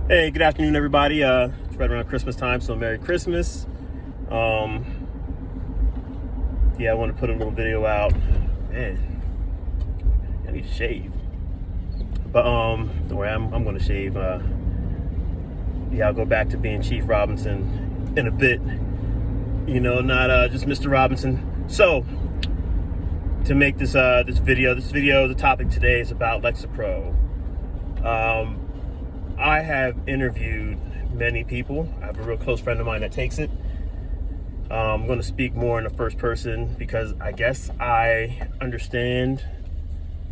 Hey, good afternoon, everybody. It's right around Christmas time, so Merry Christmas. Yeah, I want to put a little video out. Man, I need to shave. But don't worry, I'm going to shave. Yeah, I'll go back to being Chief Robinson in a bit. You know, not just Mr. Robinson. So, to make this video, the topic today is about Lexapro. I have interviewed many people. I have a real close friend of mine that takes it. I'm going to speak more in the first person because I guess I understand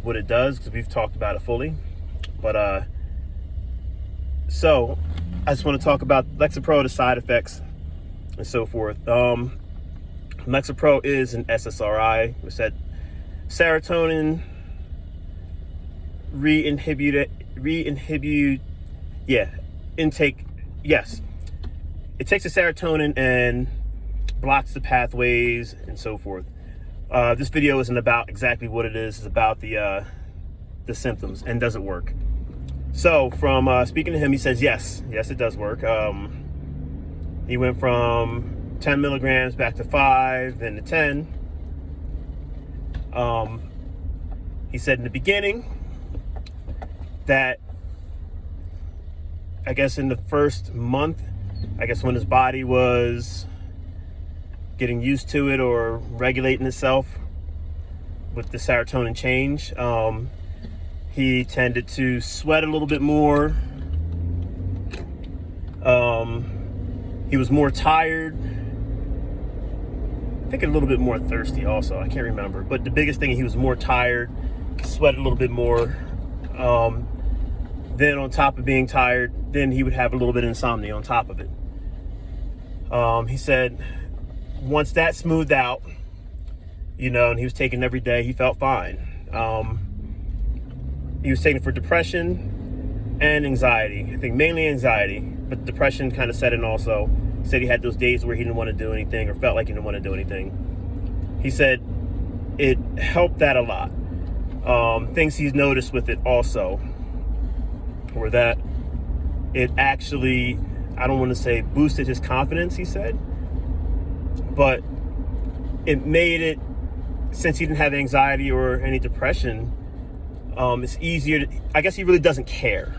what it does because we've talked about it fully. But so I just want to talk about Lexapro, the side effects, and so forth. Lexapro is an SSRI. We said serotonin intake. Yes, it takes the serotonin and blocks the pathways and so forth. This video isn't about exactly what it is. It's about the symptoms and does it work. So from speaking to him, he says yes, it does work. He went from 10 milligrams back to 5, then to 10. He said in the beginning that I guess in the first month, I guess when his body was getting used to it or regulating itself with the serotonin change, he tended to sweat a little bit more. He was more tired. I think a little bit more thirsty also. I can't remember. But the biggest thing, he was more tired, sweated a little bit more. Then on top of being tired, then he would have a little bit of insomnia on top of it. He said once that smoothed out, you know, and he was taking it every day, he felt fine. He was taking it for depression and anxiety. I think mainly anxiety, but depression kind of set in also. He said he had those days where he didn't want to do anything or felt like he didn't want to do anything. He said it helped that a lot. Things he's noticed with it also were that it actually, I don't want to say boosted his confidence, he said, but it made it, since he didn't have anxiety or any depression, it's easier to, I guess he really doesn't care.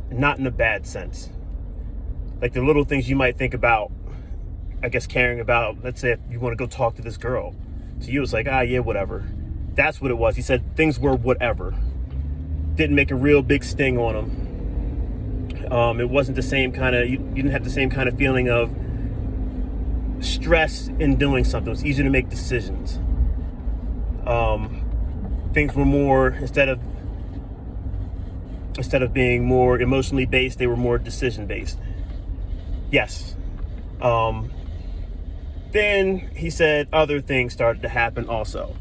Not in a bad sense. Like the little things you might think about, I guess caring about, let's say if you want to go talk to this girl. To you, it's like, yeah, whatever. That's what it was. He said things were whatever. Didn't make a real big sting on him. It wasn't the same kind of, you didn't have the same kind of feeling of stress in doing something. It was easier to make decisions. Things were more, instead of being more emotionally based, they were more decision based. Yes. Then he said other things started to happen also.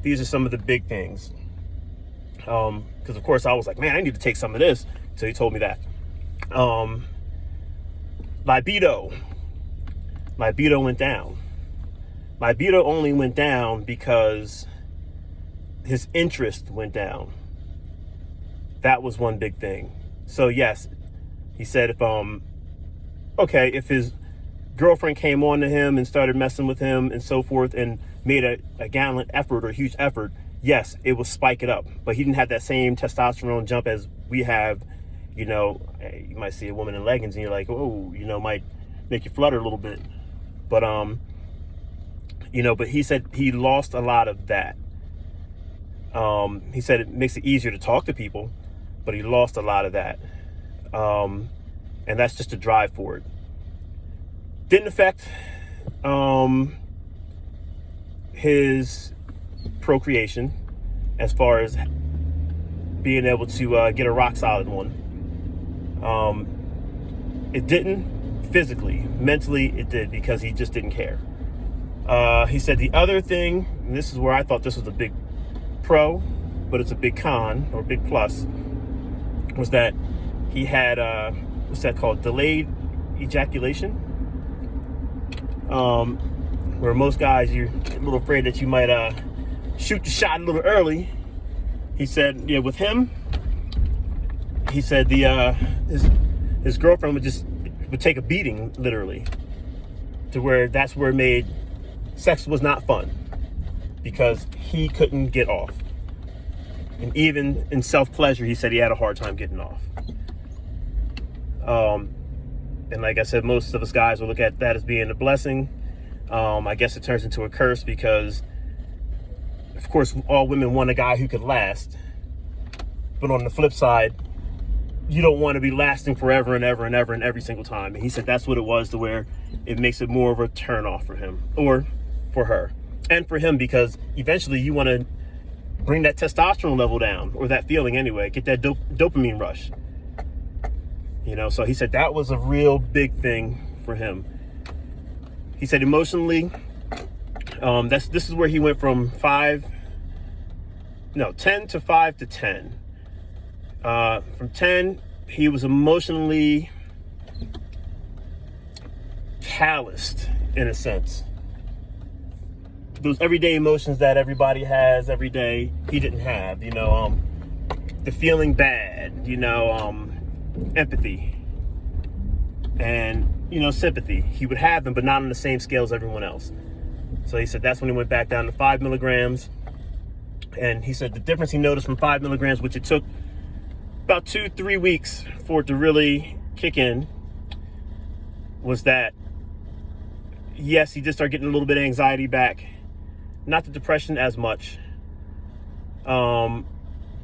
These are some of the big things. Because of course I was like, man, I need to take some of this. So he told me that. Libido went down. Libido only went down because his interest went down. That was one big thing. So yes, he said if his girlfriend came on to him and started messing with him and so forth and made a gallant effort or a huge effort, yes, it will spike it up. But he didn't have that same testosterone jump as we have. You know, you might see a woman in leggings and you're like, oh, you know, might make you flutter a little bit. But, you know, but he said he lost a lot of that. He said it makes it easier to talk to people, but he lost a lot of that. And that's just a drive for it. Didn't affect his procreation as far as being able to get a rock solid one. It didn't physically, mentally it did, because he just didn't care. He said the other thing, and this is where I thought this was a big pro, but it's a big con or big plus, was that he had what's that called, delayed ejaculation, where most guys, you're a little afraid that you might shoot the shot a little early. He said, yeah, with him, he said his girlfriend would take a beating, literally, to where that's where it made sex was not fun, because he couldn't get off. And even in self-pleasure, he said he had a hard time getting off. And like I said, most of us guys will look at that as being a blessing. I guess it turns into a curse because, of course, all women want a guy who could last. But on the flip side, you don't want to be lasting forever and ever and ever and every single time. And he said that's what it was, to where it makes it more of a turn off for him, or for her, and for him, because eventually you want to bring that testosterone level down, or that feeling anyway, get that dopamine rush. You know, so he said that was a real big thing for him. He said emotionally, this is where he went from 10 to 5 to 10. From 10, he was emotionally calloused, in a sense. Those everyday emotions that everybody has every day, he didn't have. You know, the feeling bad, you know, empathy, and, you know, sympathy. He would have them, but not on the same scale as everyone else. So he said that's when he went back down to 5 milligrams. And he said the difference he noticed from 5 milligrams, which it took about 2-3 weeks for it to really kick in, was that, yes, he just started getting a little bit of anxiety back. Not the depression as much. The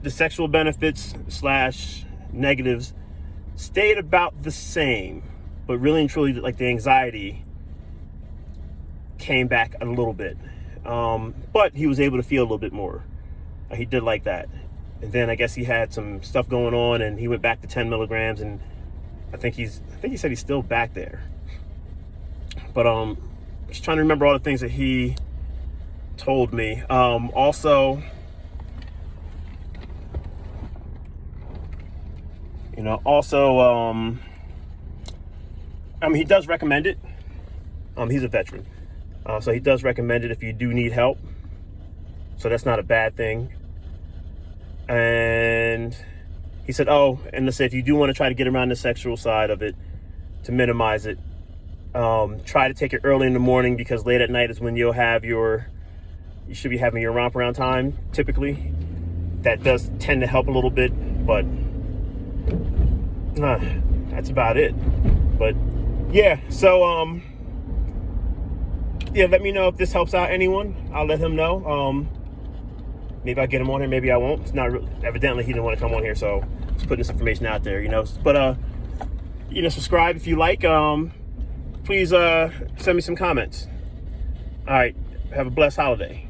sexual benefits / negatives stayed about the same, but really and truly, like, the anxiety came back a little bit. But he was able to feel a little bit more. He did like that. And then I guess he had some stuff going on, and he went back to 10 milligrams, and I think he said he's still back there. But just trying to remember all the things that he told me. Also, you know, I mean, he does recommend it. He's a veteran, so he does recommend it if you do need help. So that's not a bad thing. And he said, and let's say if you do want to try to get around the sexual side of it, to minimize it, try to take it early in the morning, because late at night is when you should be having your romp around time, typically. That does tend to help a little bit, but that's about it. But yeah, so yeah, let me know if this helps out anyone. I'll let him know. Maybe I'll get him on here, maybe I won't. It's not evidently he didn't want to come on here, so just putting this information out there, you know. But you know, subscribe if you like. Please send me some comments. All right, have a blessed holiday.